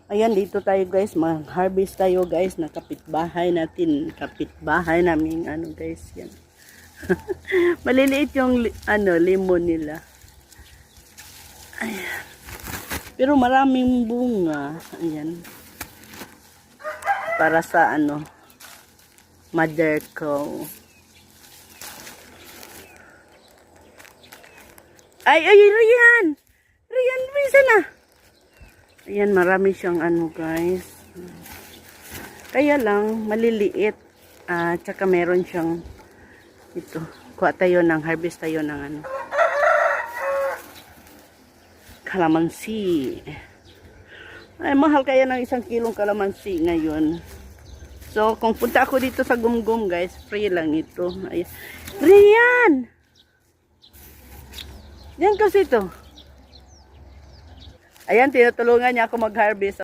Ayan, dito tayo guys, mag-harvest tayo guys, na kapitbahay natin, kapitbahay namin, ano guys, yan. Maliliit yung, limon nila. Ayan. Pero maraming bunga, ayan. Para sa, mother ko. Ay, Rian! Rian, bisa na! Ayan, marami siyang guys. Kaya lang, maliliit. Tsaka meron siyang ito. Kuha tayo ng, harvest tayo ng kalamansi. Ay, mahal kaya ng 1 kilong kalamansi ngayon. So, kung punta ako dito sa Gumgum guys, free lang ito. Ayan. Rian! Yan kasi ito. Ayan, tinutulungan niya ako mag-harvest.